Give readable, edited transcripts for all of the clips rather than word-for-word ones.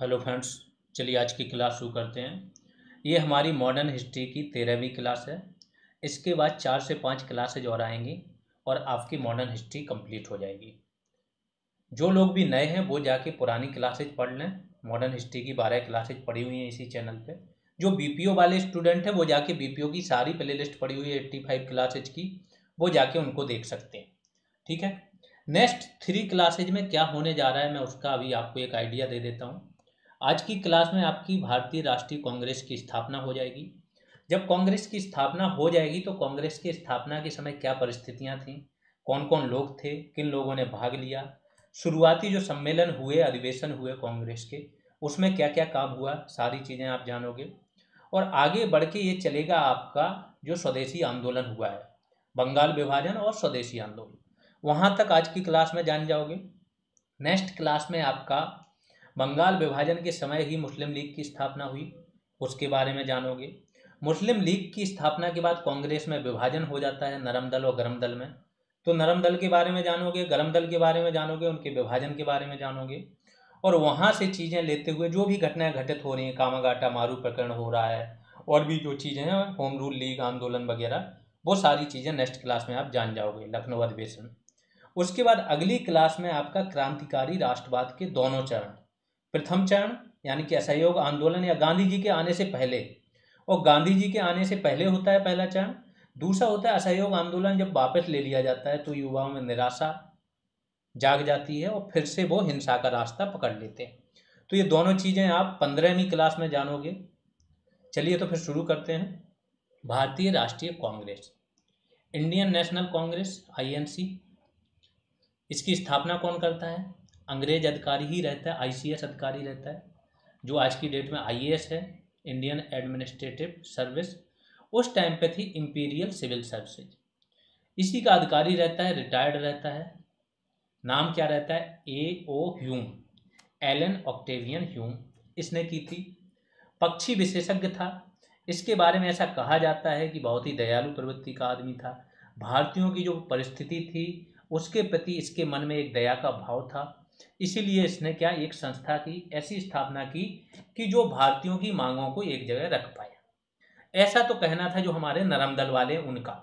Hello friends, चलिए आज की क्लास शुरू करते हैं। ये हमारी मॉडर्न हिस्ट्री की 13वीं क्लास है। इसके बाद 4 से 5 क्लासेज और आएंगी और आपकी मॉडर्न हिस्ट्री कंप्लीट हो जाएगी। जो लोग भी नए हैं वो जाके पुरानी क्लासेज पढ़ लें। मॉडर्न हिस्ट्री की 12 क्लासेज पढ़ी हुई हैं इसी चैनल पे। जो बीपीओ वाले स्टूडेंट हैं वो जाके बीपीओ की सारी प्लेलिस्ट पढ़ी हुई है 85 क्लासेज की, वो जाके उनको देख सकते हैं। ठीक है। नेक्स्ट 3 क्लासेज में क्या होने जा रहा है मैं उसका अभी आपको एक आइडिया दे देता हूँ। आज की क्लास में आपकी भारतीय राष्ट्रीय कांग्रेस की स्थापना हो जाएगी। जब कांग्रेस की स्थापना हो जाएगी तो कांग्रेस की स्थापना के समय क्या परिस्थितियां थीं, कौन कौन लोग थे, किन लोगों ने भाग लिया, शुरुआती जो सम्मेलन हुए, अधिवेशन हुए कांग्रेस के, उसमें क्या क्या काम हुआ, सारी चीज़ें आप जानोगे। और आगे बढ़ के ये चलेगा आपका जो स्वदेशी आंदोलन हुआ है, बंगाल विभाजन और स्वदेशी आंदोलन, वहाँ तक आज की क्लास में जान जाओगे। नेक्स्ट क्लास में आपका बंगाल विभाजन के समय ही मुस्लिम लीग की स्थापना हुई, उसके बारे में जानोगे। मुस्लिम लीग की स्थापना के बाद कांग्रेस में विभाजन हो जाता है नरम दल और गरम दल में, तो नरम दल के बारे में जानोगे, गरम दल के बारे में जानोगे, उनके विभाजन के बारे में जानोगे। और वहाँ से चीज़ें लेते हुए जो भी घटनाएं घटित हो रही हैं, कामागाटा मारू प्रकरण हो रहा है और भी जो चीज़ें हैं, होम रूल लीग आंदोलन वगैरह, वो सारी चीज़ें नेक्स्ट क्लास में आप जान जाओगे, लखनऊ अधिवेशन। उसके बाद अगली क्लास में आपका क्रांतिकारी राष्ट्रवाद के दोनों चरण, प्रथम चरण यानी कि असहयोग आंदोलन या गांधी जी के आने से पहले, और गांधी जी के आने से पहले होता है पहला चरण। दूसरा होता है असहयोग आंदोलन, जब वापस ले लिया जाता है तो युवाओं में निराशा जाग जाती है और फिर से वो हिंसा का रास्ता पकड़ लेते हैं। तो ये दोनों चीज़ें आप 15वीं क्लास में जानोगे। चलिए तो फिर शुरू करते हैं। भारतीय राष्ट्रीय Congress, Indian national Congress, INC, इसकी स्थापना कौन करता है? अंग्रेज अधिकारी ही रहता है, आईसीएस अधिकारी रहता है, जो आज की डेट में आईएएस है, इंडियन एडमिनिस्ट्रेटिव सर्विस। उस टाइम पे थी इंपीरियल सिविल सर्विसेज। इसी का अधिकारी रहता है, रिटायर्ड रहता है। नाम क्या रहता है? A O Hume, Allan Octavian Hume, इसने की थी। पक्षी विशेषज्ञ था। इसके बारे में ऐसा कहा जाता है कि बहुत ही दयालु प्रवृत्ति का आदमी था। भारतीयों की जो परिस्थिति थी उसके प्रति इसके मन में एक दया का भाव था, इसीलिए इसने क्या, एक संस्था की ऐसी स्थापना की कि जो भारतीयों की मांगों को एक जगह रख पाए। ऐसा तो कहना था जो हमारे नरम दल वाले उनका।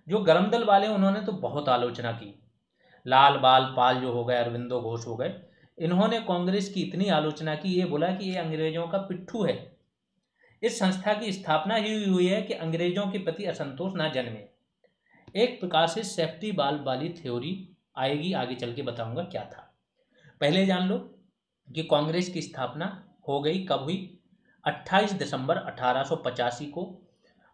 जो गरम दल वाले उन्होंने तो बहुत आलोचना की। लाल बाल पाल जो हो गए, अरविंदो घोष हो गए, इन्होंने कांग्रेस की इतनी आलोचना की, ये बोला कि ये अंग्रेजों का पिट्ठू है। इस संस्था की स्थापना ही हुई है कि अंग्रेजों के प्रति असंतोष ना जन्मे। एक प्रकार से सेफ्टी बाल्ब वाली थ्योरी आएगी, आगे चल के बताऊंगा क्या था। पहले जान लो कि कांग्रेस की स्थापना हो गई कब हुई? 28 दिसंबर 1885 को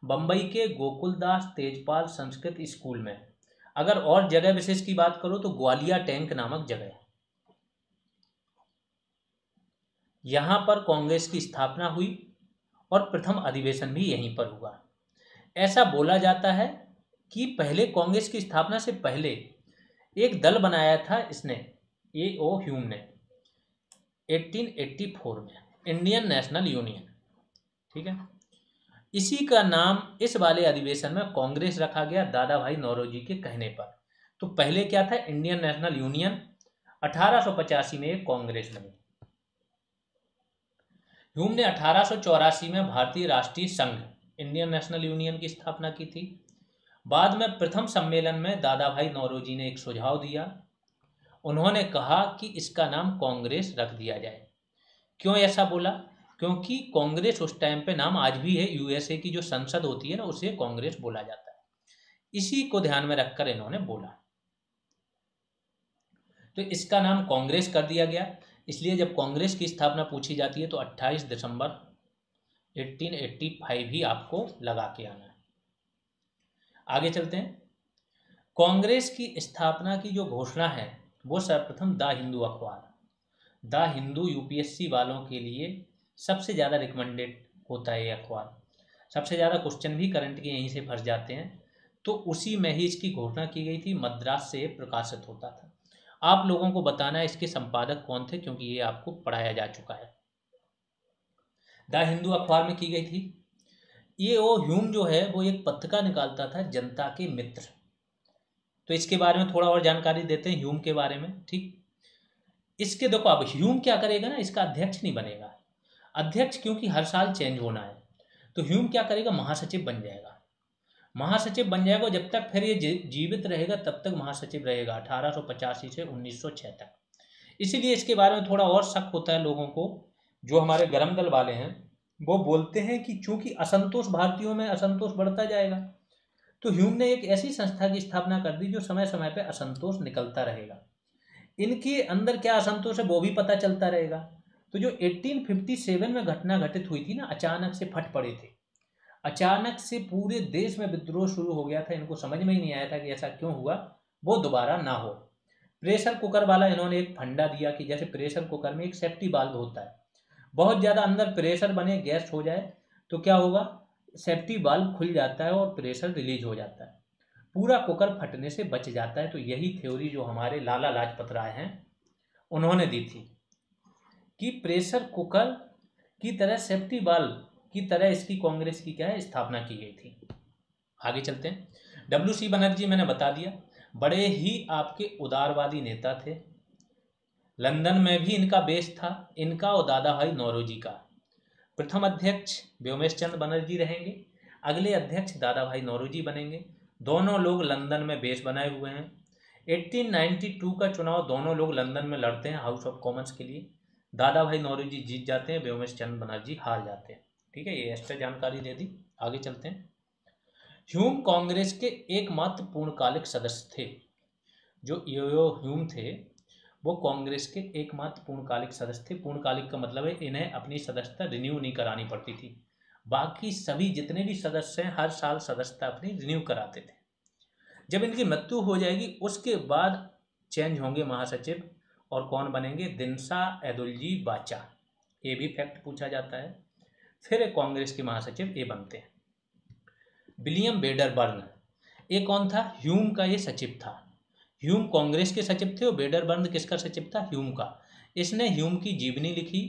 बम्बई के गोकुलदास तेजपाल संस्कृत स्कूल में। अगर और जगह विशेष की बात करो तो ग्वालिया टैंक नामक जगह है, यहाँ पर कांग्रेस की स्थापना हुई और प्रथम अधिवेशन भी यहीं पर हुआ। ऐसा बोला जाता है कि पहले कांग्रेस की स्थापना से पहले एक दल बनाया था इसने, ए ओ ह्यूम ने, 1884 में, इंडियन नेशनल यूनियन। ठीक है। इसी का नाम इस वाले अधिवेशन में कांग्रेस रखा गया दादा भाई नौरोजी के कहने पर। तो पहले क्या था? Indian national union. 1885 में कांग्रेस बनी। ह्यूम ने 1884 में भारतीय राष्ट्रीय संघ, इंडियन नेशनल यूनियन की स्थापना की थी। बाद में प्रथम सम्मेलन में दादा भाई नौरोजी ने एक सुझाव दिया। उन्होंने कहा कि इसका नाम कांग्रेस रख दिया जाए। क्यों ऐसा बोला? क्योंकि कांग्रेस उस टाइम पे नाम आज भी है, यूएसए की जो संसद होती है ना, उसे कांग्रेस बोला जाता है। इसी को ध्यान में रखकर इन्होंने बोला, तो इसका नाम कांग्रेस कर दिया गया। इसलिए जब कांग्रेस की स्थापना पूछी जाती है तो 28 दिसंबर 1885 ही आपको लगा के आना है। आगे चलते हैं। कांग्रेस की स्थापना की जो घोषणा है वो सर्वप्रथम द हिंदू अखबार, द हिंदू, यूपीएससी वालों के लिए सबसे ज़्यादा रिकमेंडेड होता है ये अखबार। सबसे ज़्यादा क्वेश्चन भी करंट के यहीं से फंस जाते हैं, तो उसी में ही इसकी घोषणा की गई थी। मद्रास से प्रकाशित होता था। आप लोगों को बताना है इसके संपादक कौन थे, क्योंकि ये आपको पढ़ाया जा चुका है। द हिंदू अखबार में की गई थी। ये वो ह्यूम जो है वो एक पत्रिका निकालता था, जनता के मित्र। तो इसके बारे में थोड़ा और जानकारी देते हैं ह्यूम के बारे में। ठीक, इसके देखो अब ह्यूम क्या करेगा ना, इसका अध्यक्ष नहीं बनेगा। अध्यक्ष क्योंकि हर साल चेंज होना है, तो ह्यूम क्या करेगा, महासचिव बन जाएगा। महासचिव बन जाएगा, जब तक फिर ये जीवित रहेगा तब तक महासचिव रहेगा, 1885 से 1906 तक। इसीलिए इसके बारे में थोड़ा और शक होता है लोगों को। जो हमारे गरम दल वाले हैं वो बोलते हैं कि चूंकि असंतोष, भारतीयों में असंतोष बढ़ता जाएगा, तो ह्यूम ने एक ऐसी संस्था की स्थापना कर दी जो समय समय पर असंतोष निकलता रहेगा। इनके अंदर क्या असंतोष है वो भी पता चलता रहेगा। तो जो 1857 में घटना घटित हुई थी ना, अचानक से फट पड़े थे, अचानक से पूरे देश में विद्रोह शुरू हो गया था। इनको समझ में ही नहीं आया था कि ऐसा क्यों हुआ, वो दोबारा ना हो। प्रेशर कुकर वाला इन्होंने एक फंडा दिया कि जैसे प्रेशर कुकर में एक सेफ्टी वाल्व होता है, बहुत ज़्यादा अंदर प्रेशर बने, गैस हो जाए तो क्या होगा, सेफ्टी वाल्व खुल जाता है और प्रेशर रिलीज हो जाता है, पूरा कुकर फटने से बच जाता है। तो यही थ्योरी जो हमारे लाला लाजपत राय हैं उन्होंने दी थी कि प्रेशर कुकर की तरह, सेफ्टी वाल्व की तरह इसकी कांग्रेस की क्या है, स्थापना की गई थी। आगे चलते हैं। WC बनर्जी मैंने बता दिया, बड़े ही आपके उदारवादी नेता थे। लंदन में भी इनका बेस था, इनका और दादा भाई नौरोजी का। प्रथम अध्यक्ष व्योमेश चंद्र बनर्जी रहेंगे, अगले अध्यक्ष दादा भाई नौरोजी बनेंगे। दोनों लोग लंदन में बेस बनाए हुए हैं। 1892 का चुनाव दोनों लोग लंदन में लड़ते हैं हाउस ऑफ कॉमन्स के लिए। दादा भाई नौरोजी जीत जाते हैं, व्योमेश चंद्र बनर्जी हार जाते हैं। ठीक है, ये एक्स्ट्रा जानकारी दे दी। आगे चलते हैं। ह्यूम कांग्रेस के एकमात्र पूर्णकालिक सदस्य थे। जो यो ह्यूम थे वो कांग्रेस के एकमात्र पूर्णकालिक सदस्य थे। पूर्णकालिक का मतलब है इन्हें अपनी सदस्यता रिन्यू नहीं करानी पड़ती थी। बाकी सभी जितने भी सदस्य हैं हर साल सदस्यता अपनी रिन्यू कराते थे। जब इनकी मृत्यु हो जाएगी उसके बाद चेंज होंगे महासचिव, और कौन बनेंगे, दिनसा एदुलजी बाचा। ये भी फैक्ट पूछा जाता है। फिर कांग्रेस के महासचिव ये बनते हैं विलियम वेडरबर्न। ये कौन था, ह्यूम का ये सचिव था। ह्यूम कांग्रेस के सचिव थे और वेडरबर्न किसका सचिव था, ह्यूम का। इसने ह्यूम की जीवनी लिखी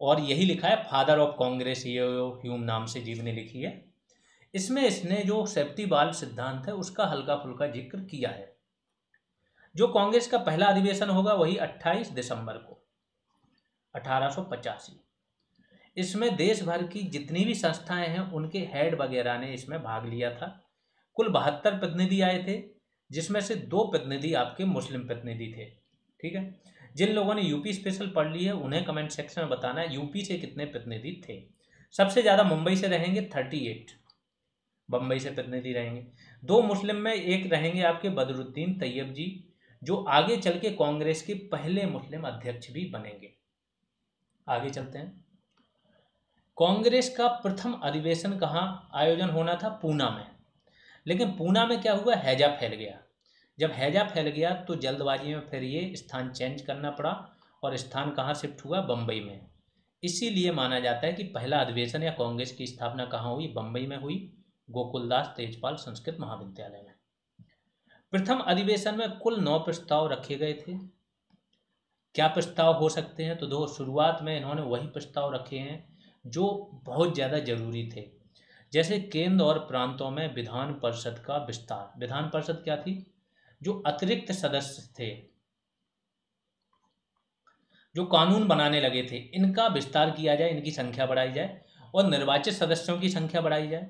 और यही लिखा है फादर ऑफ कांग्रेस, ये ह्यूम नाम से जीवनी लिखी है। इसमें इसने जो सेफ्टी वाल्व सिद्धांत है उसका हल्का फुल्का जिक्र किया है। जो कांग्रेस का पहला अधिवेशन होगा वही 28 दिसंबर को 1885। इसमें देश भर की जितनी भी संस्थाएं हैं उनके हेड वगैरह ने इसमें भाग लिया था। कुल 72 प्रतिनिधि आए थे, जिसमें से 2 प्रतिनिधि आपके मुस्लिम प्रतिनिधि थे। ठीक है, जिन लोगों ने यूपी स्पेशल पढ़ ली है उन्हें कमेंट सेक्शन में बताना है यूपी से कितने प्रतिनिधि थे। सबसे ज़्यादा मुंबई से रहेंगे 38, बम्बई से प्रतिनिधि रहेंगे। 2 मुस्लिम में एक रहेंगे आपके बदरुद्दीन तैयब जी, जो आगे चल के कांग्रेस के पहले मुस्लिम अध्यक्ष भी बनेंगे। आगे चलते हैं। कांग्रेस का प्रथम अधिवेशन कहाँ आयोजन होना था, पूना में। लेकिन पूना में क्या हुआ, हैजा फैल गया। जब हैजा फैल गया तो जल्दबाजी में फिर ये स्थान चेंज करना पड़ा और स्थान कहाँ शिफ्ट हुआ, बम्बई में। इसीलिए माना जाता है कि पहला अधिवेशन या कांग्रेस की स्थापना कहाँ हुई, बम्बई में हुई, गोकुलदास तेजपाल संस्कृत महाविद्यालय में। प्रथम अधिवेशन में कुल 9 प्रस्ताव रखे गए थे। क्या प्रस्ताव हो सकते हैं, तो दो शुरुआत में इन्होंने वही प्रस्ताव रखे हैं जो बहुत ज़्यादा जरूरी थे, जैसे केंद्र और प्रांतों में विधान परिषद का विस्तार। विधान परिषद क्या थी, जो अतिरिक्त सदस्य थे जो कानून बनाने लगे थे, इनका विस्तार किया जाए, इनकी संख्या बढ़ाई जाए और निर्वाचित सदस्यों की संख्या बढ़ाई जाए।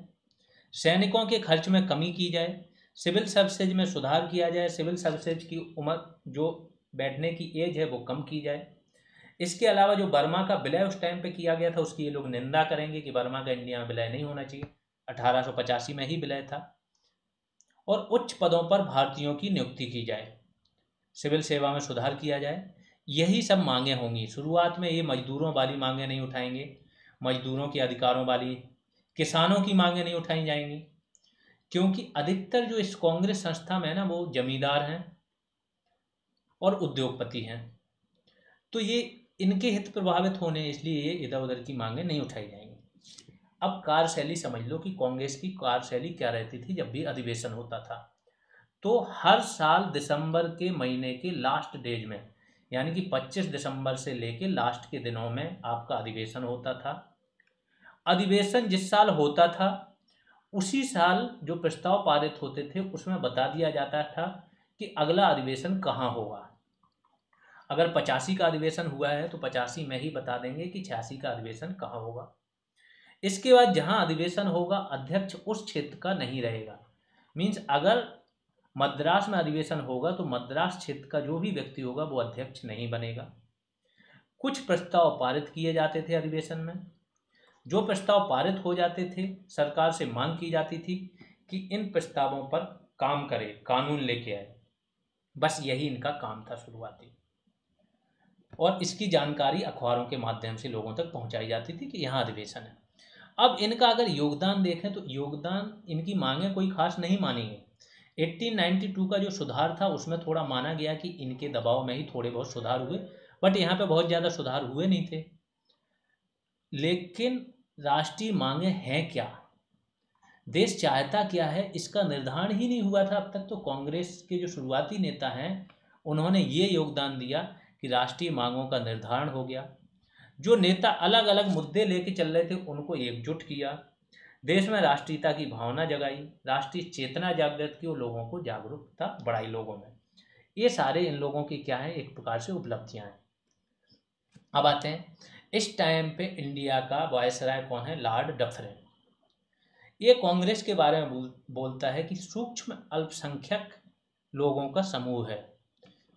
सैनिकों के खर्च में कमी की जाए, सिविल सर्विसेज में सुधार किया जाए, सिविल सर्विसेज की उम्र जो बैठने की एज है वो कम की जाए। इसके अलावा जो बर्मा का विलय उस टाइम पे किया गया था उसकी ये लोग निंदा करेंगे कि बर्मा का इंडिया में विलय नहीं होना चाहिए, 1885 में ही विलय था। और उच्च पदों पर भारतीयों की नियुक्ति की जाए, सिविल सेवा में सुधार किया जाए। यही सब मांगे होंगी। शुरुआत में ये मजदूरों वाली मांगे नहीं उठाएंगे, मजदूरों के अधिकारों वाली, किसानों की मांगे नहीं उठाई जाएंगी, क्योंकि अधिकतर जो इस कांग्रेस संस्था में है ना वो जमींदार हैं और उद्योगपति हैं, तो ये इनके हित प्रभावित होने, इसलिए ये इधर उधर की मांगे नहीं उठाई जाएंगी। अब कार्यशैली समझ लो कि कांग्रेस की कार्यशैली क्या रहती थी जब भी अधिवेशन होता था। तो हर साल दिसंबर के महीने के लास्ट डेज में, यानी कि 25 दिसंबर से लेके लास्ट के दिनों में आपका अधिवेशन होता था। अधिवेशन जिस साल होता था उसी साल जो प्रस्ताव पारित होते थे उसमें बता दिया जाता था कि अगला अधिवेशन कहाँ होगा। अगर 85 का अधिवेशन हुआ है तो 85 में ही बता देंगे कि 86 का अधिवेशन कहाँ होगा। इसके बाद जहाँ अधिवेशन होगा अध्यक्ष उस क्षेत्र का नहीं रहेगा। मीन्स अगर मद्रास में अधिवेशन होगा तो मद्रास क्षेत्र का जो भी व्यक्ति होगा वो अध्यक्ष नहीं बनेगा। कुछ प्रस्ताव पारित किए जाते थे अधिवेशन में। जो प्रस्ताव पारित हो जाते थे सरकार से मांग की जाती थी कि इन प्रस्तावों पर काम करे, कानून लेके आए। बस यही इनका काम था शुरुआती, और इसकी जानकारी अखबारों के माध्यम से लोगों तक पहुंचाई जाती थी कि यहाँ अधिवेशन है। अब इनका अगर योगदान देखें तो योगदान, इनकी मांगें कोई खास नहीं मानी गई। 1892 का जो सुधार था उसमें थोड़ा माना गया कि इनके दबाव में ही थोड़े बहुत सुधार हुए, बट यहाँ पे बहुत ज़्यादा सुधार हुए नहीं थे। लेकिन राष्ट्रीय मांगें हैं क्या, देश चाहता क्या है, इसका निर्धारण ही नहीं हुआ था अब तक। तो कांग्रेस के जो शुरुआती नेता हैं उन्होंने ये योगदान दिया कि राष्ट्रीय मांगों का निर्धारण हो गया। जो नेता अलग अलग मुद्दे लेके चल रहे थे उनको एकजुट किया, देश में राष्ट्रीयता की भावना जगाई, राष्ट्रीय चेतना जागृत की और लोगों को जागरूकता बढ़ाई लोगों में। ये सारे इन लोगों की क्या है, एक प्रकार से उपलब्धियां हैं। अब आते हैं इस टाइम पे इंडिया का वायसराय कौन है, लॉर्ड डफरिन। ये कांग्रेस के बारे में बोलता है कि सूक्ष्म अल्पसंख्यक लोगों का समूह है,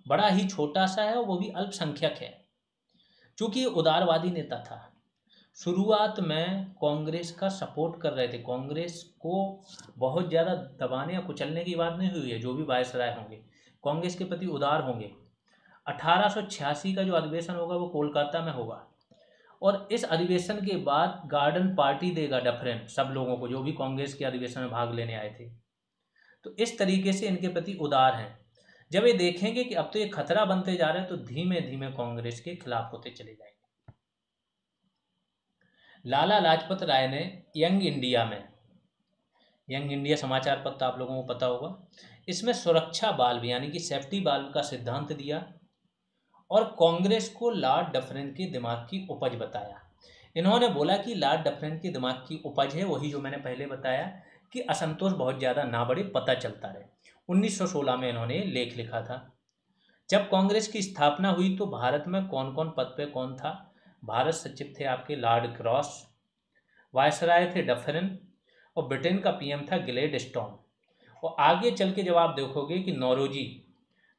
बड़ा ही छोटा सा है और वो भी अल्पसंख्यक है। चूंकि ये उदारवादी नेता था, शुरुआत में कांग्रेस का सपोर्ट कर रहे थे। कांग्रेस को बहुत ज़्यादा दबाने या कुचलने की बात नहीं हुई है। जो भी वायसराय होंगे कांग्रेस के प्रति उदार होंगे। 1886 का जो अधिवेशन होगा वो कोलकाता में होगा, और इस अधिवेशन के बाद गार्डन पार्टी देगा डफरिन सब लोगों को जो भी कांग्रेस के अधिवेशन में भाग लेने आए थे। तो इस तरीके से इनके प्रति उदार हैं। जब ये देखेंगे कि अब तो ये खतरा बनते जा रहे हैं तो धीमे धीमे कांग्रेस के खिलाफ होते चले जाएंगे। लाला लाजपत राय ने यंग इंडिया में, यंग इंडिया समाचार पत्र आप लोगों को पता होगा, इसमें सुरक्षा बाल्ब यानी कि सेफ्टी बाल्ब का सिद्धांत दिया और कांग्रेस को लॉर्ड डफरिन के दिमाग की उपज बताया। इन्होंने बोला कि लॉर्ड डफरिन के दिमाग की उपज है वही जो मैंने पहले बताया कि असंतोष बहुत ज़्यादा ना बढ़े, पता चलता रहे। 1916 में इन्होंने लेख लिखा था। जब कांग्रेस की स्थापना हुई तो भारत में कौन कौन पद पे कौन था। भारत सचिव थे आपके लॉर्ड क्रॉस, वायसराय थे डफरिन, और ब्रिटेन का पीएम था ग्लेडस्टोन। और आगे चल के जब आप देखोगे कि नौरोजी,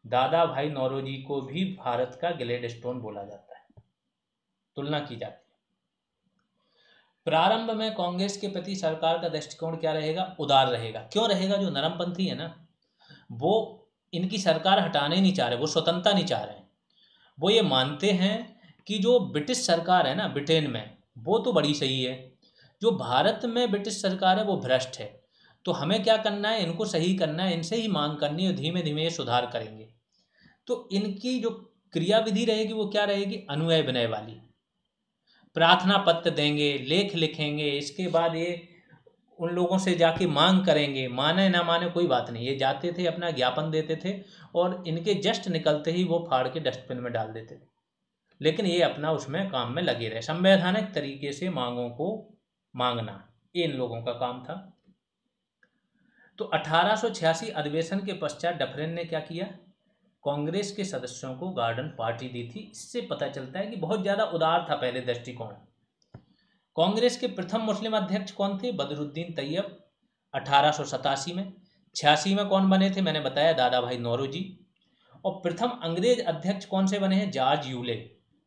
दादा भाई नौरोजी को भी भारत का ग्लेडस्टोन बोला जाता है, तुलना की जाती है। प्रारंभ में कांग्रेस के प्रति सरकार का दृष्टिकोण क्या रहेगा, उदार रहेगा। क्यों रहेगा, जो नरमपंथी है ना वो इनकी सरकार हटाने नहीं चाह रहे, वो स्वतंत्रता नहीं चाह रहे हैं। वो ये मानते हैं कि जो ब्रिटिश सरकार है ना ब्रिटेन में वो तो बड़ी सही है, जो भारत में ब्रिटिश सरकार है वो भ्रष्ट है। तो हमें क्या करना है, इनको सही करना है, इनसे ही मांग करनी है, धीमे धीमे ये सुधार करेंगे। तो इनकी जो क्रियाविधि रहेगी वो क्या रहेगी, अनुनय विनय वाली। प्रार्थना पत्र देंगे, लेख लिखेंगे, इसके बाद ये उन लोगों से जाके मांग करेंगे, माने ना माने कोई बात नहीं। ये जाते थे अपना ज्ञापन देते थे और इनके जस्ट निकलते ही वो फाड़ के डस्टबिन में डाल देते थे। लेकिन ये अपना उसमें काम में लगे रहे, संवैधानिक तरीके से मांगों को मांगना, ये इन लोगों का काम था। तो 1886 अधिवेशन के पश्चात डफरिन ने क्या किया, कांग्रेस के सदस्यों को गार्डन पार्टी दी थी। इससे पता चलता है कि बहुत ज़्यादा उदार था पहले दृष्टिकोण। कांग्रेस के प्रथम मुस्लिम अध्यक्ष कौन थे, बदरुद्दीन तैयब, 1887 में। 86 में कौन बने थे, मैंने बताया दादा भाई नौरोजी। और प्रथम अंग्रेज अध्यक्ष कौन से बने हैं, जॉर्ज यूले।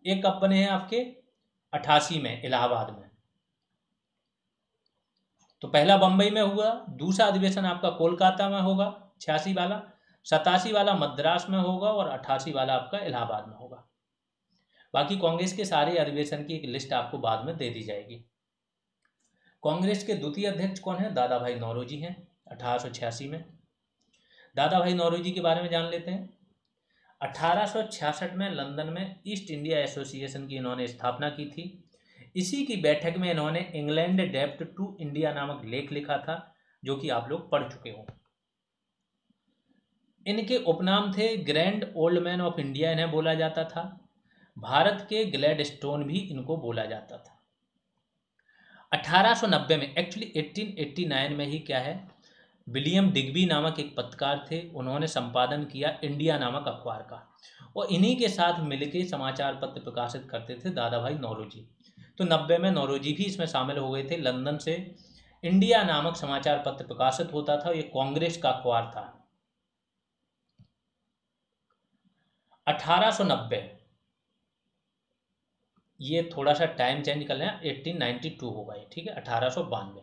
एक कब बने हैं आपके, 88 में इलाहाबाद में। तो पहला बंबई में हुआ, दूसरा अधिवेशन आपका कोलकाता में होगा 86 वाला, 87 वाला मद्रास में होगा और 88 वाला आपका इलाहाबाद में होगा। बाकी कांग्रेस के सारे अधिवेशन की एक लिस्ट आपको बाद में दे दी जाएगी। कांग्रेस के द्वितीय अध्यक्ष कौन है, दादा भाई नौरोजी हैं 1886 में। दादा भाई नौरोजी के बारे में जान लेते हैं। 1866 में लंदन में ईस्ट इंडिया एसोसिएशन की इन्होंने स्थापना की थी। इसी की बैठक में इन्होंने इंग्लैंड डेप्ट टू इंडिया नामक लेख लिखा था जो कि आप लोग पढ़ चुके हो। इनके उपनाम थे grand old man of India, इन्हें बोला जाता था। भारत के ग्लैडस्टोन भी इनको बोला जाता था। 1890 में, एक्चुअली 1889 में ही क्या है, विलियम डिग्बी नामक एक पत्रकार थे, उन्होंने संपादन किया इंडिया नामक अखबार का, और इन्हीं के साथ मिलकर समाचार पत्र प्रकाशित करते थे दादा भाई नौरोजी। तो 90 में नौरोजी भी इसमें शामिल हो गए थे। लंदन से इंडिया नामक समाचार पत्र प्रकाशित होता था, ये कांग्रेस का अखबार था। 1890, ये थोड़ा सा टाइम चेंज कर लें, 1892 होगा ये, ठीक है, 1892।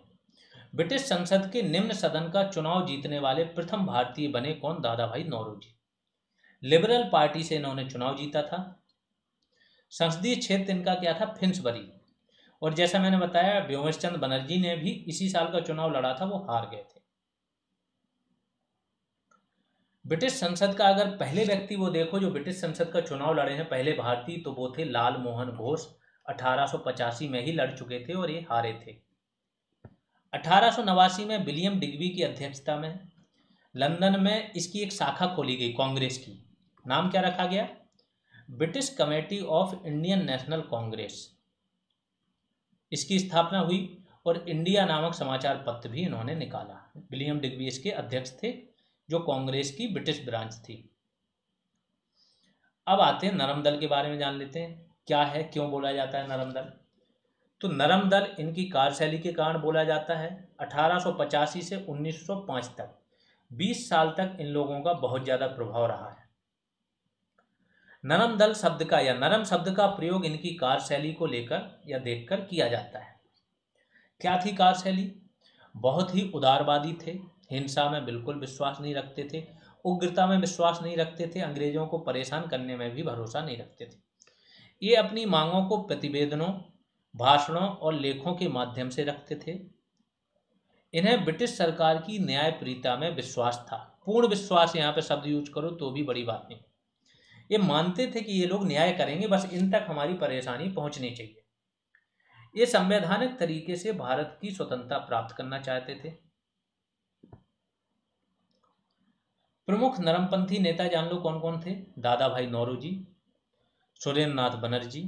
ब्रिटिश संसद के निम्न सदन का चुनाव जीतने वाले प्रथम भारतीय बने कौन? दादा भाई नौरोजी। लिबरल पार्टी से इन्होंने चुनाव जीता था। संसदीय क्षेत्र इनका क्या था? फिंसबरी। और जैसा मैंने बताया, व्योमेश चंद्र बनर्जी ने भी इसी साल का चुनाव लड़ा था, वो हार गए थे। ब्रिटिश संसद का अगर पहले व्यक्ति वो देखो जो ब्रिटिश संसद का चुनाव लड़े हैं पहले भारतीय, तो वो थे लाल मोहन घोष। 1885 में ही लड़ चुके थे और ये हारे थे। 1889 में विलियम डिग्बी की अध्यक्षता में लंदन में इसकी एक शाखा खोली गई कांग्रेस की। नाम क्या रखा गया? British committee of Indian national Congress. इसकी स्थापना हुई और इंडिया नामक समाचार पत्र भी इन्होंने निकाला। विलियम डिग्बी इसके अध्यक्ष थे, जो कांग्रेस की ब्रिटिश ब्रांच थी। अब आते हैं नरम दल के बारे में, जान लेते हैं क्या है, क्यों बोला जाता है नरम दल। तो नरम दल इनकी कार्यशैली के कारण बोला जाता है। 1885 से 1905 तक 20 साल तक इन लोगों का बहुत ज़्यादा प्रभाव रहा है। नरम दल शब्द का या नरम शब्द का प्रयोग इनकी कार्यशैली को लेकर या देखकर किया जाता है। क्या थी कार्यशैली? बहुत ही उदारवादी थे, हिंसा में बिल्कुल विश्वास नहीं रखते थे, उग्रता में विश्वास नहीं रखते थे, अंग्रेजों को परेशान करने में भी भरोसा नहीं रखते थे। ये अपनी मांगों को प्रतिवेदनों, भाषणों और लेखों के माध्यम से रखते थे। इन्हें ब्रिटिश सरकार की न्यायप्रियता में विश्वास था। पूर्ण विश्वास यहाँ पे शब्द यूज करो तो भी बड़ी बात नहीं। ये मानते थे कि ये लोग न्याय करेंगे, बस इन तक हमारी परेशानी पहुंचनी चाहिए। ये संवैधानिक तरीके से भारत की स्वतंत्रता प्राप्त करना चाहते थे। प्रमुख नरमपंथी नेता जान लो कौन कौन थे? दादा भाई नौरोजी, सुरेंद्र नाथ बनर्जी,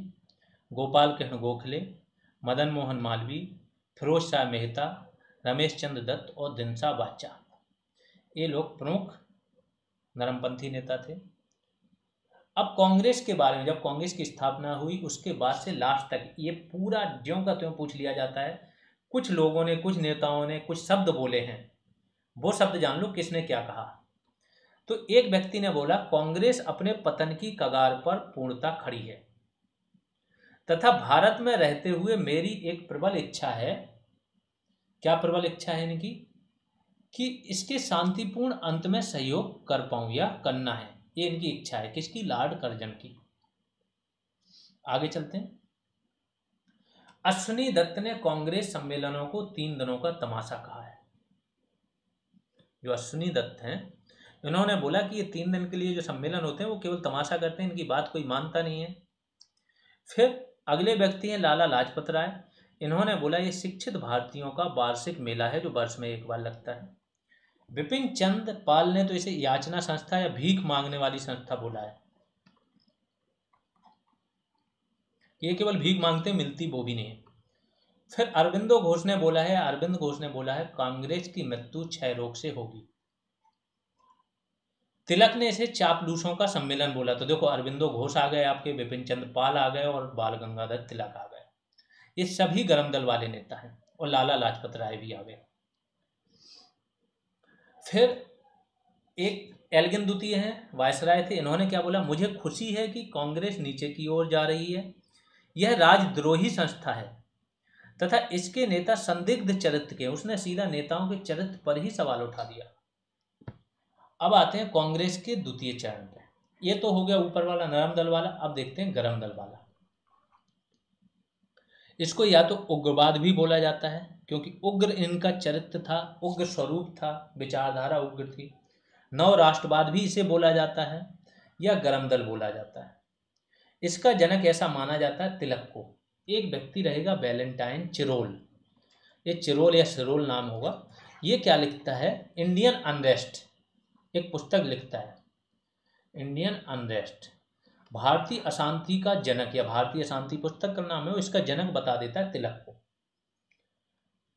गोपाल कृष्ण गोखले, मदन मोहन मालवीय, फिरोज शाह मेहता, रमेश चंद्र दत्त और दिनसा बाचा। ये लोग प्रमुख नरमपंथी नेता थे। अब कांग्रेस के बारे में, जब कांग्रेस की स्थापना हुई उसके बाद से लास्ट तक ये पूरा ज्यों का त्यों पूछ लिया जाता है। कुछ लोगों ने, कुछ नेताओं ने कुछ शब्द बोले हैं, वो शब्द जान लो किसने क्या कहा। तो एक व्यक्ति ने बोला, कांग्रेस अपने पतन की कगार पर पूर्णतः खड़ी है तथा भारत में रहते हुए मेरी एक प्रबल इच्छा है। क्या प्रबल इच्छा है इनकी? कि इसके शांतिपूर्ण अंत में सहयोग कर पाऊं या करना है, ये इनकी इच्छा है। किसकी? लॉर्ड कर्जन की। आगे चलते हैं। अश्विनी दत्त ने कांग्रेस सम्मेलनों को 3 दिनों का तमाशा कहा है। जो अश्विनी दत्त हैं, इन्होंने बोला कि ये 3 दिन के लिए जो सम्मेलन होते हैं वो केवल तमाशा करते हैं, इनकी बात कोई मानता नहीं है। फिर अगले व्यक्ति हैं लाला लाजपत राय। इन्होंने बोला ये शिक्षित भारतीयों का वार्षिक मेला है जो वर्ष में एक बार लगता है। विपिन चंद्र पाल ने तो इसे याचना संस्था या भीख मांगने वाली संस्था बोला है। ये केवल भीख मांगते, मिलती वो भी नहीं है। फिर अरविंद घोष ने बोला है कांग्रेस की मृत्यु क्षय रोग से होगी। तिलक ने इसे चापलूसों का सम्मेलन बोला। तो देखो, अरविंदो घोष आ गए आपके, विपिन चंद्र पाल आ गए और बाल गंगाधर तिलक आ गए। ये सभी गरम दल वाले नेता हैं। और लाला लाजपत राय भी आ गए। फिर एक एल्गिन द्वितीय हैं, वायसराय थे। इन्होंने क्या बोला? मुझे खुशी है कि कांग्रेस नीचे की ओर जा रही है। यह राजद्रोही संस्था है तथा इसके नेता संदिग्ध चरित्र के। उसने सीधा नेताओं के चरित्र पर ही सवाल उठा दिया। अब आते हैं कांग्रेस के द्वितीय चरण पे। ये तो हो गया ऊपर वाला नरम दल वाला। अब देखते हैं गरम दल वाला। इसको या तो उग्रवाद भी बोला जाता है, क्योंकि उग्र इनका चरित्र था, उग्र स्वरूप था, विचारधारा उग्र थी। नव राष्ट्रवाद भी इसे बोला जाता है, या गरम दल बोला जाता है। इसका जनक ऐसा माना जाता है तिलक को। एक व्यक्ति रहेगा वैलेंटाइन चिरोल, ये चिरोल या सिरोल नाम होगा। ये क्या लिखता है? इंडियन अनरेस्ट एक पुस्तक लिखता है। इंडियन अनरेस्ट, भारतीय अशांति का जनक या भारतीय अशांति पुस्तक का नाम है। इसका जनक बता देता है तिलक को।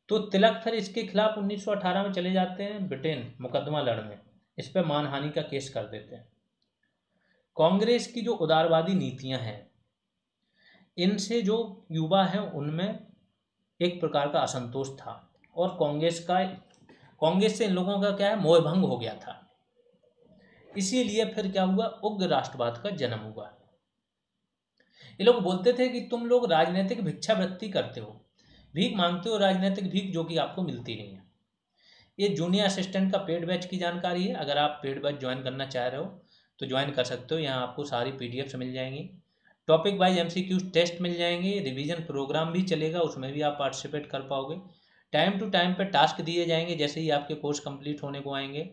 तो तिलक फिर इसके खिलाफ 1918 में चले जाते हैं ब्रिटेन मुकदमा लड़ने, इस पर मानहानि का केस कर देते हैं। कांग्रेस की जो उदारवादी नीतियां हैं, इनसे जो युवा हैं उनमें एक प्रकार का असंतोष था, और कांग्रेस से इन लोगों का क्या है, मोहभंग हो गया था। इसीलिए फिर क्या हुआ, उग्र राष्ट्रवाद का जन्म हुआ। ये लोग बोलते थे कि तुम लोग राजनीतिक भिक्षावृत्ति करते हो, भीख मांगते हो, राजनीतिक भीख, जो कि आपको मिलती नहीं है। ये जूनियर असिस्टेंट का पेड बैच की जानकारी है। अगर आप पेड बैच ज्वाइन करना चाह रहे हो तो ज्वाइन कर सकते हो। यहाँ आपको सारी पीडीएफ्स मिल जाएंगी, टॉपिक वाइज एमसीक्यू टेस्ट मिल जाएंगे, रिवीजन प्रोग्राम भी चलेगा, उसमें भी आप पार्टिसिपेट कर पाओगे। टाइम टू टाइम पे टास्क दिए जाएंगे जैसे ही आपके कोर्स कंप्लीट होने को आएंगे।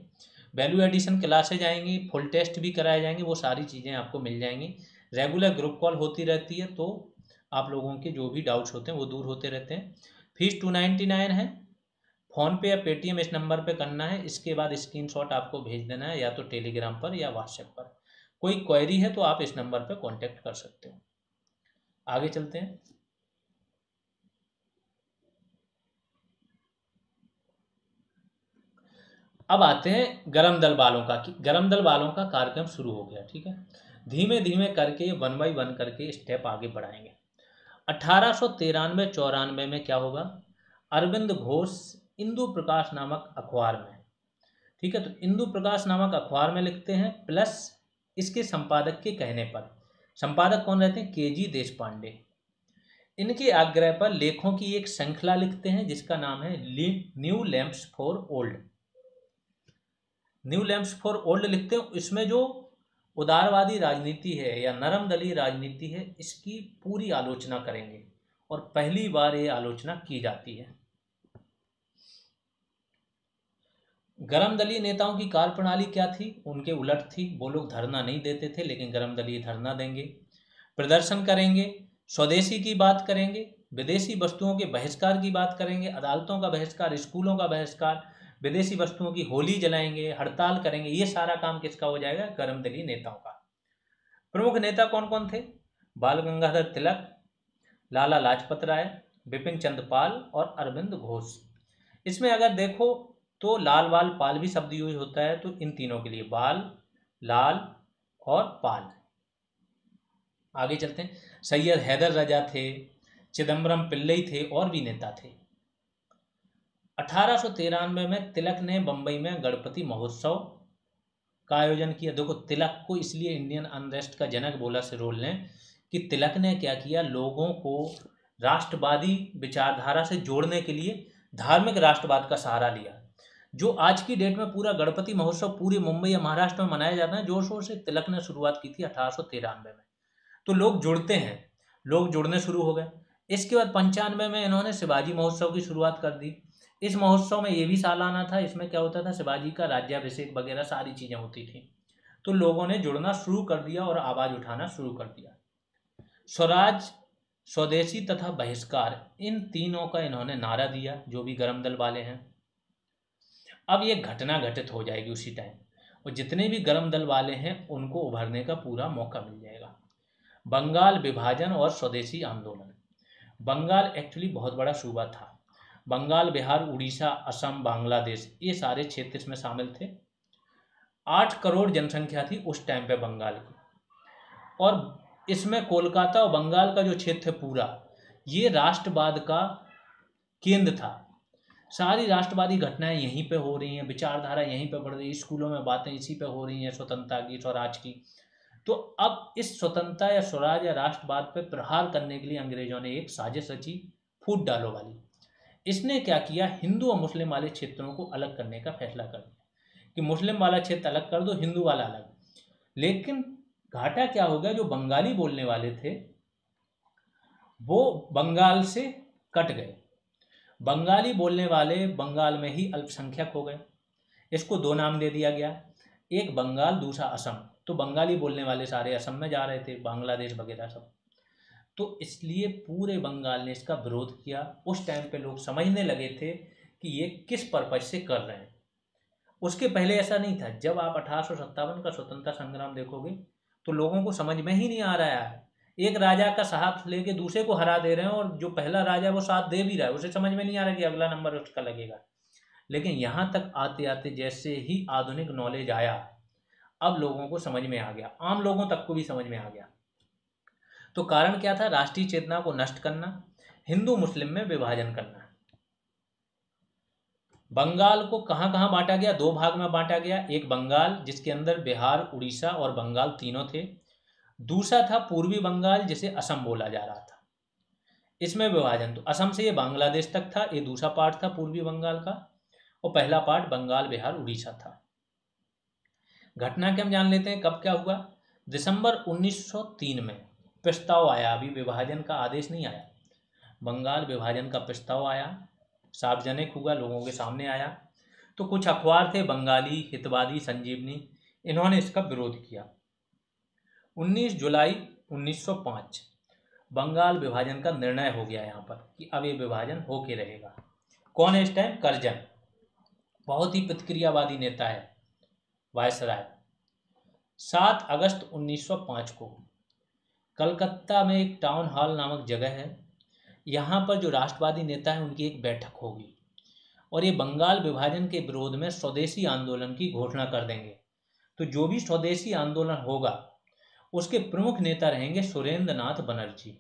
वैल्यू एडिशन क्लासेज आएंगी, फुल टेस्ट भी कराए जाएंगे, वो सारी चीज़ें आपको मिल जाएंगी। रेगुलर ग्रुप कॉल होती रहती है, तो आप लोगों के जो भी डाउट्स होते हैं वो दूर होते रहते हैं। फीस 299 है। फ़ोन पे या पेटीएम इस नंबर पे करना है। इसके बाद स्क्रीनशॉट आपको भेज देना है, या तो टेलीग्राम पर या व्हाट्सएप पर। कोई क्वेरी है तो आप इस नंबर पे कांटेक्ट कर सकते हो। आगे चलते हैं। अब आते हैं गरम दल वालों का, कि गरम दल वालों का कार्यक्रम शुरू हो गया। ठीक है, धीमे धीमे करके 1 बाई 1 करके स्टेप आगे बढ़ाएंगे। 1893-94 में क्या होगा, अरविंद घोष इंदु प्रकाश नामक अखबार में, ठीक है, तो इंदु प्रकाश नामक अखबार में लिखते हैं, प्लस इसके संपादक के कहने पर, संपादक कौन रहते हैं, केजी देशपांडे, इनके आग्रह पर लेखों की एक श्रृंखला लिखते हैं जिसका नाम है new lamps for old. New lamps for old लिखते हैं। इसमें जो उदारवादी राजनीति है या नरम दलीय राजनीति है, इसकी पूरी आलोचना करेंगे, और पहली बार ये आलोचना की जाती है। गरम दलीय नेताओं की कार्यप्रणाली क्या थी, उनके उलट थी। वो लोग धरना नहीं देते थे, लेकिन गरम दलीय धरना देंगे, प्रदर्शन करेंगे, स्वदेशी की बात करेंगे, विदेशी वस्तुओं के बहिष्कार की बात करेंगे, अदालतों का बहिष्कार, स्कूलों का बहिष्कार, विदेशी वस्तुओं की होली जलाएंगे, हड़ताल करेंगे। ये सारा काम किसका हो जाएगा, गरम दलीय नेताओं का। प्रमुख नेता कौन कौन थे, बाल गंगाधर तिलक, लाला लाजपत राय, बिपिन चंद्र पाल और अरविंद घोष। इसमें अगर देखो तो लाल वाल पाल भी शब्द यूज होता है, तो इन तीनों के लिए बाल, लाल और पाल। आगे चलते हैं। सैयद हैदर रजा थे, चिदम्बरम पिल्लई थे, और भी नेता थे। 1893 में तिलक ने बंबई में गणपति महोत्सव का आयोजन किया। देखो, तिलक को इसलिए इंडियन अनरेस्ट का जनक बोला सिरोल ने, कि तिलक ने क्या किया, लोगों को राष्ट्रवादी विचारधारा से जोड़ने के लिए धार्मिक राष्ट्रवाद का सहारा लिया। जो आज की डेट में पूरा गणपति महोत्सव पूरे मुंबई या महाराष्ट्र में मनाया जाता है, जोर शोर से तिलक ने शुरुआत की थी 1893 में। तो लोग जुड़ते हैं, लोग जुड़ने शुरू हो गए। इसके बाद 95 में इन्होंने शिवाजी महोत्सव की शुरुआत कर दी। इस महोत्सव में ये भी सालाना था। इसमें क्या होता था, शिवाजी का राज्याभिषेक वगैरह सारी चीज़ें होती थी। तो लोगों ने जुड़ना शुरू कर दिया और आवाज़ उठाना शुरू कर दिया। स्वराज, स्वदेशी तथा बहिष्कार, इन तीनों का इन्होंने नारा दिया, जो भी गरम दल वाले हैं। अब ये घटना घटित हो जाएगी उसी टाइम, और जितने भी गरम दल वाले हैं उनको उभरने का पूरा मौका मिल जाएगा। बंगाल विभाजन और स्वदेशी आंदोलन। बंगाल एक्चुअली बहुत बड़ा सूबा था। बंगाल, बिहार, उड़ीसा, असम, बांग्लादेश, ये सारे क्षेत्र इसमें शामिल थे। 8 करोड़ जनसंख्या थी उस टाइम पे बंगाल की, और इसमें कोलकाता और बंगाल का जो क्षेत्र है पूरा, ये राष्ट्रवाद का केंद्र था। सारी राष्ट्रवादी घटनाएं यहीं पे हो रही हैं, विचारधारा यहीं पे बढ़ रही है, स्कूलों में बातें इसी पे हो रही हैं, स्वतंत्रता की, स्वराज की। तो अब इस स्वतंत्रता या स्वराज या राष्ट्रवाद पे प्रहार करने के लिए अंग्रेजों ने एक साजिश रची, फूट डालो वाली। इसने क्या किया, हिंदू और मुस्लिम वाले क्षेत्रों को अलग करने का फैसला कर दिया, कि मुस्लिम वाला क्षेत्र अलग कर दो, हिंदू वाला अलग। लेकिन घाटा क्या हो गया, जो बंगाली बोलने वाले थे वो बंगाल से कट गए। बंगाली बोलने वाले बंगाल में ही अल्पसंख्यक हो गए। इसको 2 नाम दे दिया गया, एक बंगाल, दूसरा असम। तो बंगाली बोलने वाले सारे असम में जा रहे थे, बांग्लादेश वगैरह सब। तो इसलिए पूरे बंगाल ने इसका विरोध किया। उस टाइम पे लोग समझने लगे थे कि ये किस पर्पज से कर रहे हैं। उसके पहले ऐसा नहीं था। जब आप 1857 का स्वतंत्रता संग्राम देखोगे तो लोगों को समझ में ही नहीं आ रहा है एक राजा का साथ लेके दूसरे को हरा दे रहे हैं, और जो पहला राजा वो साथ दे भी रहा है, उसे समझ में नहीं आ रहा कि अगला नंबर उसका लगेगा। लेकिन यहाँ तक आते आते जैसे ही आधुनिक नॉलेज आया, अब लोगों को समझ में आ गया, आम लोगों तक को भी समझ में आ गया। तो कारण क्या था? राष्ट्रीय चेतना को नष्ट करना, हिंदू मुस्लिम में विभाजन करना। बंगाल को कहाँ कहाँ बांटा गया? दो भाग में बांटा गया। एक बंगाल जिसके अंदर बिहार, उड़ीसा और बंगाल तीनों थे। दूसरा था पूर्वी बंगाल जिसे असम बोला जा रहा था। इसमें विभाजन तो असम से ये बांग्लादेश तक था, ये दूसरा पार्ट था पूर्वी बंगाल का, और पहला पार्ट बंगाल, बिहार, उड़ीसा था। घटनाक्रम जान लेते हैं कब क्या हुआ। दिसंबर 1903 में प्रस्ताव आया, अभी विभाजन का आदेश नहीं आया, बंगाल विभाजन का प्रस्ताव आया, सार्वजनिक हुआ, लोगों के सामने आया। तो कुछ अखबार थे, बंगाली, हितवादी, संजीवनी, इन्होंने इसका विरोध किया। 19 जुलाई 1905 बंगाल विभाजन का निर्णय हो गया यहाँ पर कि अब ये विभाजन होके रहेगा। कौन है इस टाइम? करजन, बहुत ही प्रतिक्रियावादी नेता है, वायसराय। 7 अगस्त 1905 को कलकत्ता में एक टाउन हॉल नामक जगह है, यहाँ पर जो राष्ट्रवादी नेता है उनकी एक बैठक होगी, और ये बंगाल विभाजन के विरोध में स्वदेशी आंदोलन की घोषणा कर देंगे। तो जो भी स्वदेशी आंदोलन होगा उसके प्रमुख नेता रहेंगे सुरेंद्र नाथ बनर्जी।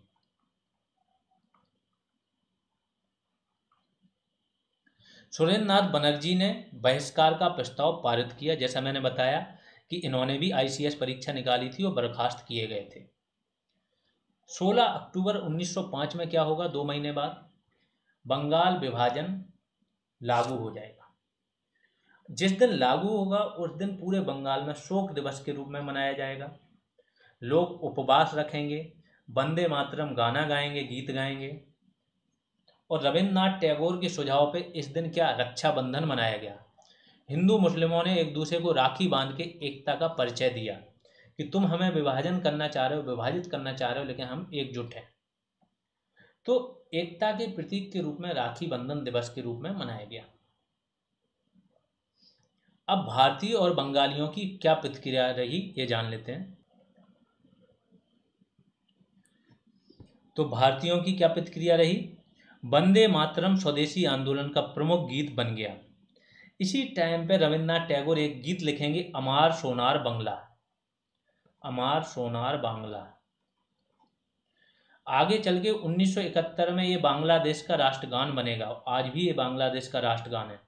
सुरेंद्र नाथ बनर्जी ने बहिष्कार का प्रस्ताव पारित किया। जैसा मैंने बताया कि इन्होंने भी आईसीएस परीक्षा निकाली थी और बर्खास्त किए गए थे। 16 अक्टूबर 1905 में क्या होगा? 2 महीने बाद बंगाल विभाजन लागू हो जाएगा। जिस दिन लागू होगा उस दिन पूरे बंगाल में शोक दिवस के रूप में मनाया जाएगा। लोग उपवास रखेंगे, वंदे मातरम गाना गाएंगे, गीत गाएंगे। और रविन्द्रनाथ टैगोर के सुझाव पे इस दिन क्या रक्षाबंधन मनाया गया। हिंदू मुस्लिमों ने एक दूसरे को राखी बांध के एकता का परिचय दिया कि तुम हमें विभाजन करना चाह रहे हो, विभाजित करना चाह रहे हो, लेकिन हम एकजुट हैं। तो एकता के प्रतीक के रूप में राखी बंधन दिवस के रूप में मनाया गया। अब भारतीय और बंगालियों की क्या प्रतिक्रिया रही ये जान लेते हैं। तो भारतीयों की क्या प्रतिक्रिया रही? वंदे मातरम स्वदेशी आंदोलन का प्रमुख गीत बन गया। इसी टाइम पे रविन्द्रनाथ टैगोर एक गीत लिखेंगे, अमार सोनार बंगला, अमार सोनार बांग्ला। आगे चल के 1971 में ये बांग्लादेश का राष्ट्रगान बनेगा, आज भी ये बांग्लादेश का राष्ट्रगान है।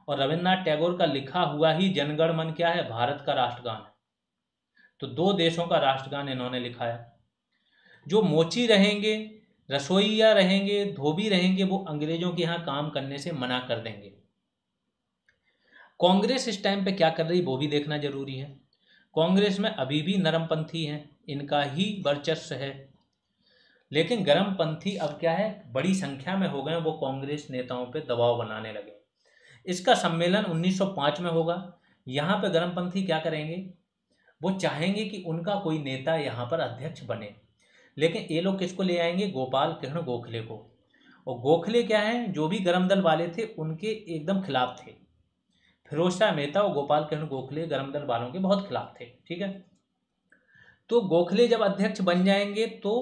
और रविन्द्रनाथ टैगोर का लिखा हुआ ही जनगण मन क्या है? भारत का राष्ट्रगान है। तो 2 देशों का राष्ट्रगान इन्होंने लिखा है। जो मोची रहेंगे, रसोईया रहेंगे, धोबी रहेंगे, वो अंग्रेजों के यहाँ काम करने से मना कर देंगे। कांग्रेस इस टाइम पे क्या कर रही वो भी देखना जरूरी है। कांग्रेस में अभी भी नरमपंथी हैं, इनका ही वर्चस्व है। लेकिन गर्मपंथी अब क्या है? बड़ी संख्या में हो गए, वो कांग्रेस नेताओं पे दबाव बनाने लगे। इसका सम्मेलन 1905 में होगा। यहाँ पे गर्मपंथी क्या करेंगे? वो चाहेंगे कि उनका कोई नेता यहाँ पर अध्यक्ष बने, लेकिन ये लोग किसको ले आएंगे? गोपाल कृष्ण गोखले को। और गोखले क्या है? जो भी गरम दल वाले थे उनके एकदम खिलाफ थे। फिरोज शाह मेहता और गोपाल कृष्ण गोखले गरम दल वालों के बहुत खिलाफ थे। ठीक है, तो गोखले जब अध्यक्ष बन जाएंगे तो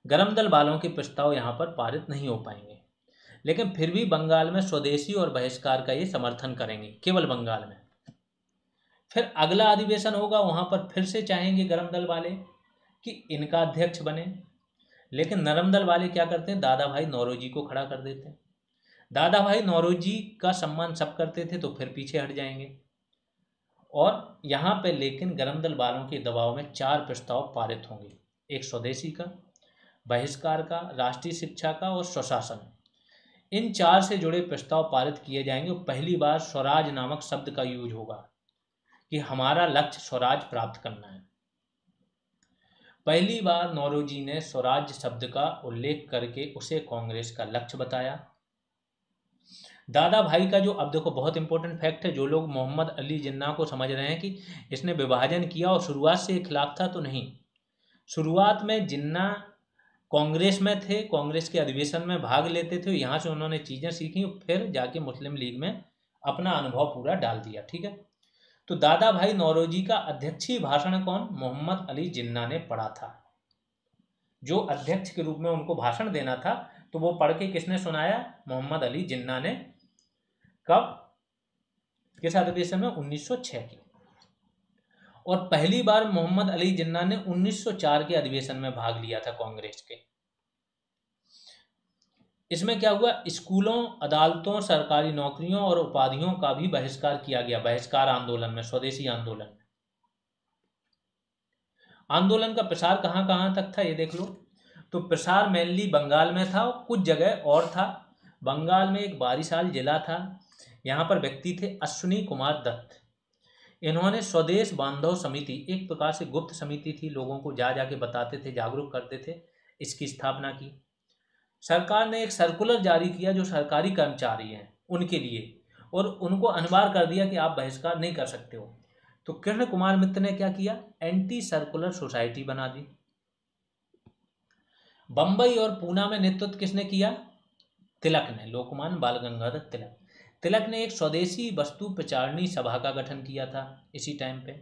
गरम दल वालों के प्रस्ताव यहाँ पर पारित नहीं हो पाएंगे, लेकिन फिर भी बंगाल में स्वदेशी और बहिष्कार का ये समर्थन करेंगे, केवल बंगाल में। फिर अगला अधिवेशन होगा, वहाँ पर फिर से चाहेंगे गरम दल वाले कि इनका अध्यक्ष बने, लेकिन नरम दल वाले क्या करते हैं? दादा भाई नौरोजी को खड़ा कर देते हैं। दादा भाई नौरोजी का सम्मान सब करते थे, तो फिर पीछे हट जाएंगे। और यहाँ पे लेकिन गरम दल वालों के दबाव में 4 प्रस्ताव पारित होंगे, एक स्वदेशी का, बहिष्कार का, राष्ट्रीय शिक्षा का और स्वशासन। इन 4 से जुड़े प्रस्ताव पारित किए जाएंगे। पहली बार स्वराज नामक शब्द का यूज होगा कि हमारा लक्ष्य स्वराज प्राप्त करना है। पहली बार नौरोजी ने स्वराज शब्द का उल्लेख करके उसे कांग्रेस का लक्ष्य बताया। दादा भाई का जो, अब देखो बहुत इंपॉर्टेंट फैक्ट है, जो लोग मोहम्मद अली जिन्ना को समझ रहे हैं कि इसने विभाजन किया और शुरुआत से खिलाफ था, तो नहीं। शुरुआत में जिन्ना कांग्रेस में थे, कांग्रेस के अधिवेशन में भाग लेते थे, यहाँ से उन्होंने चीज़ें सीखी, फिर जाके मुस्लिम लीग में अपना अनुभव पूरा डाल दिया। ठीक है, तो दादा भाई नौरोजी का अध्यक्षीय भाषण कौन? मोहम्मद अली जिन्ना ने पढ़ा था। जो अध्यक्ष के रूप में उनको भाषण देना था, तो वो पढ़ के किसने सुनाया? मोहम्मद अली जिन्ना ने। कब? किस अधिवेशन में? 1906 की। और पहली बार मोहम्मद अली जिन्ना ने 1904 के अधिवेशन में भाग लिया था कांग्रेस के। इसमें क्या हुआ? स्कूलों, अदालतों, सरकारी नौकरियों और उपाधियों का भी बहिष्कार किया गया, बहिष्कार आंदोलन में, स्वदेशी आंदोलन में। आंदोलन का प्रसार कहाँ कहाँ तक था ये देख लो। तो प्रसार मेनली बंगाल में था, कुछ जगह और था। बंगाल में एक बारिशाल जिला था, यहाँ पर व्यक्ति थे अश्विनी कुमार दत्त। इन्होंने स्वदेश बांधव समिति, एक प्रकार से गुप्त समिति थी, लोगों को जा जाके बताते थे, जागरूक करते थे, इसकी स्थापना की। सरकार ने एक सर्कुलर जारी किया जो सरकारी कर्मचारी हैं उनके लिए, और उनको अनिवार्य कर दिया कि आप बहिष्कार नहीं कर सकते हो। तो कृष्ण कुमार मित्र ने क्या किया? एंटी सर्कुलर सोसाइटी बना दी। बंबई और पूना में नेतृत्व किसने किया? तिलक ने, लोकमान्य बाल गंगाधर तिलक। तिलक ने एक स्वदेशी वस्तु प्रचारणी सभा का गठन किया था इसी टाइम पे।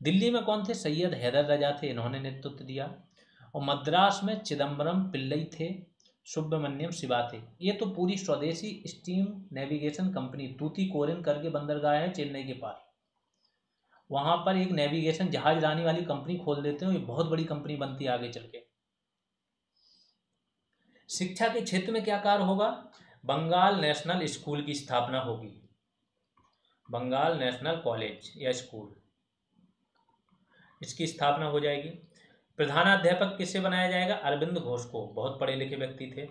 दिल्ली में कौन थे? सैयद हैदर रजा थे, इन्होंने नेतृत्व दिया। और मद्रास में चिदम्बरम पिल्लई थे, सुब्रमण्यम शिवा थे। ये तो पूरी स्वदेशी स्टीम नेविगेशन कंपनी, तूतीकोरिन करके बंदरगाह है चेन्नई के पास, वहां पर एक नेविगेशन जहाज लाने वाली कंपनी खोल देते हैं, ये बहुत बड़ी कंपनी बनती है आगे चल के। शिक्षा के क्षेत्र में क्या कार्य होगा? बंगाल नेशनल स्कूल की स्थापना होगी, बंगाल नेशनल कॉलेज या स्कूल, इसकी स्थापना हो जाएगी। प्रधानाध्यापक किससे बनाया जाएगा? अरविंद घोष को, बहुत पढ़े लिखे व्यक्ति थे।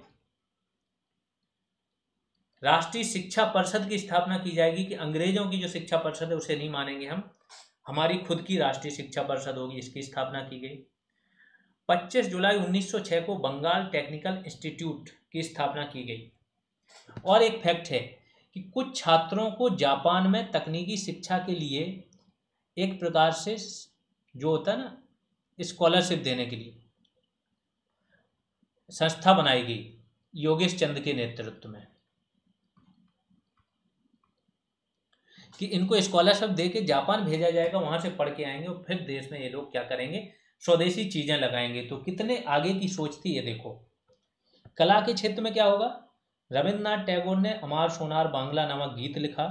राष्ट्रीय शिक्षा परिषद की स्थापना की जाएगी कि अंग्रेजों की जो शिक्षा परिषद है उसे नहीं मानेंगे हम, हमारी खुद की राष्ट्रीय शिक्षा परिषद होगी, इसकी स्थापना की गई। 25 जुलाई 1906 को बंगाल टेक्निकल इंस्टीट्यूट की स्थापना की गई। और एक फैक्ट है कि कुछ छात्रों को जापान में तकनीकी शिक्षा के लिए एक प्रकार से जो होता है ना, स्कॉलरशिप देने के लिए संस्था बनाई गई योगेश चंद के नेतृत्व में, कि इनको स्कॉलरशिप दे के जापान भेजा जाएगा, वहां से पढ़ के आएंगे और फिर देश में ये लोग क्या करेंगे? स्वदेशी चीजें लगाएंगे। तो कितने आगे की सोच थी ये देखो। कला के क्षेत्र में क्या होगा? रविन्द्रनाथ टैगोर ने अमार सोनार बांग्ला नामक गीत लिखा।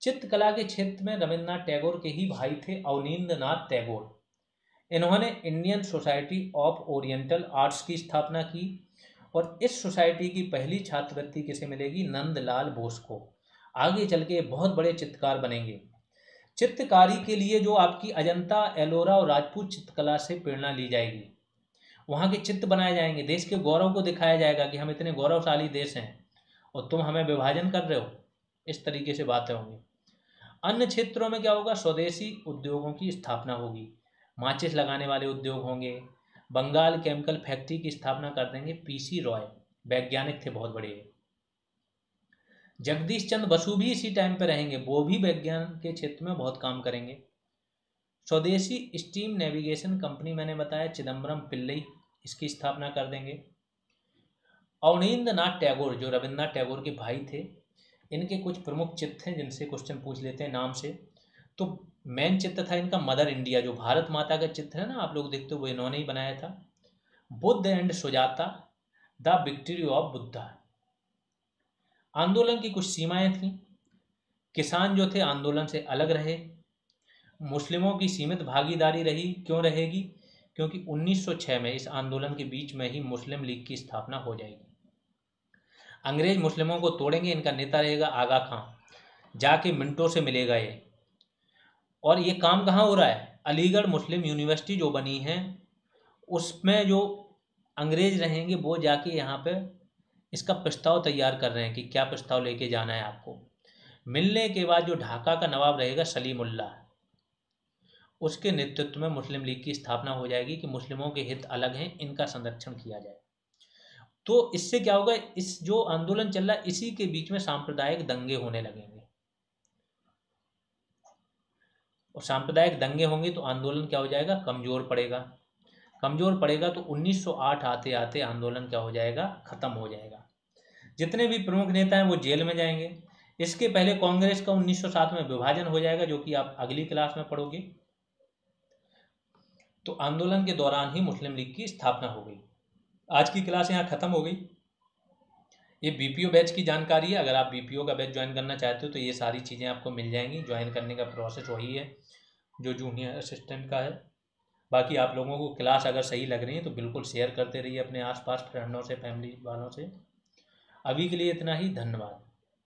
चित्रकला के क्षेत्र में रविन्द्रनाथ टैगोर के ही भाई थे अवनींद्रनाथ टैगोर। इन्होंने Indian society of oriental arts की स्थापना की, और इस सोसाइटी की पहली छात्रवृत्ति किसे मिलेगी? नंदलाल बोस को। आगे चल के बहुत बड़े चित्रकार बनेंगे। चित्रकारी के लिए जो आपकी अजंता, एलोरा और राजपूत चित्रकला से प्रेरणा ली जाएगी, वहाँ के चित्र बनाए जाएंगे, देश के गौरव को दिखाया जाएगा कि हम इतने गौरवशाली देश हैं और तुम हमें विभाजन कर रहे हो, इस तरीके से बातें होंगी। अन्य क्षेत्रों में क्या होगा? स्वदेशी उद्योगों की स्थापना होगी, माचिस लगाने वाले उद्योग होंगे। बंगाल केमिकल फैक्ट्री की स्थापना कर देंगे पीसी रॉय, वैज्ञानिक थे बहुत बड़े। जगदीश चंद्र बसु भी इसी टाइम पे रहेंगे, वो भी विज्ञान के क्षेत्र में बहुत काम करेंगे। स्वदेशी स्टीम नेविगेशन कंपनी मैंने बताया, चिदम्बरम पिल्लई, इसकी स्थापना कर देंगे। अवनींद्रनाथ टैगोर जो रविन्द्रनाथ टैगोर के भाई थे, इनके कुछ प्रमुख चित्र हैं जिनसे क्वेश्चन पूछ लेते हैं नाम से। तो मेन चित्र था इनका मदर इंडिया, जो भारत माता का चित्र है ना आप लोग देखते हो, वो इन्होंने ही बनाया था। Buddha and Sujata, the victory of Buddha. आंदोलन की कुछ सीमाएं थीं। किसान जो थे आंदोलन से अलग रहे। मुस्लिमों की सीमित भागीदारी रही, क्यों रहेगी? क्योंकि 1906 में इस आंदोलन के बीच में ही मुस्लिम लीग की स्थापना हो जाएगी। अंग्रेज मुस्लिमों को तोड़ेंगे, इनका नेता रहेगा आगा खां, जाके मिंटो से मिलेगा ये। और ये काम कहाँ हो रहा है? अलीगढ़ मुस्लिम यूनिवर्सिटी जो बनी है उसमें जो अंग्रेज रहेंगे वो जाके यहाँ पे इसका प्रस्ताव तैयार कर रहे हैं कि क्या प्रस्ताव लेके जाना है आपको। मिलने के बाद जो ढाका का नवाब रहेगा सलीमुल्लाह, उसके नेतृत्व में मुस्लिम लीग की स्थापना हो जाएगी कि मुस्लिमों के हित अलग हैं, इनका संरक्षण किया जाए। तो इससे क्या होगा? इस जो आंदोलन चल रहा है इसी के बीच में सांप्रदायिक दंगे होने लगेंगे, और सांप्रदायिक दंगे होंगे तो आंदोलन क्या हो जाएगा? कमजोर पड़ेगा। कमजोर पड़ेगा तो 1908 आते आते आंदोलन क्या हो जाएगा? खत्म हो जाएगा। जितने भी प्रमुख नेता हैं वो जेल में जाएंगे। इसके पहले कांग्रेस का 1907 में विभाजन हो जाएगा, जो कि आप अगली क्लास में पढ़ोगे। तो आंदोलन के दौरान ही मुस्लिम लीग की स्थापना हो गई। आज की क्लास यहाँ ख़त्म हो गई। ये बीपीओ बैच की जानकारी है। अगर आप बीपीओ का बैच ज्वाइन करना चाहते हो तो ये सारी चीज़ें आपको मिल जाएंगी। ज्वाइन करने का प्रोसेस वही है जो जूनियर असिस्टेंट का है। बाकी आप लोगों को क्लास अगर सही लग रही है तो बिल्कुल शेयर करते रहिए अपने आसपास फ्रेंडों से, फैमिली वालों से। अभी के लिए इतना ही। धन्यवाद।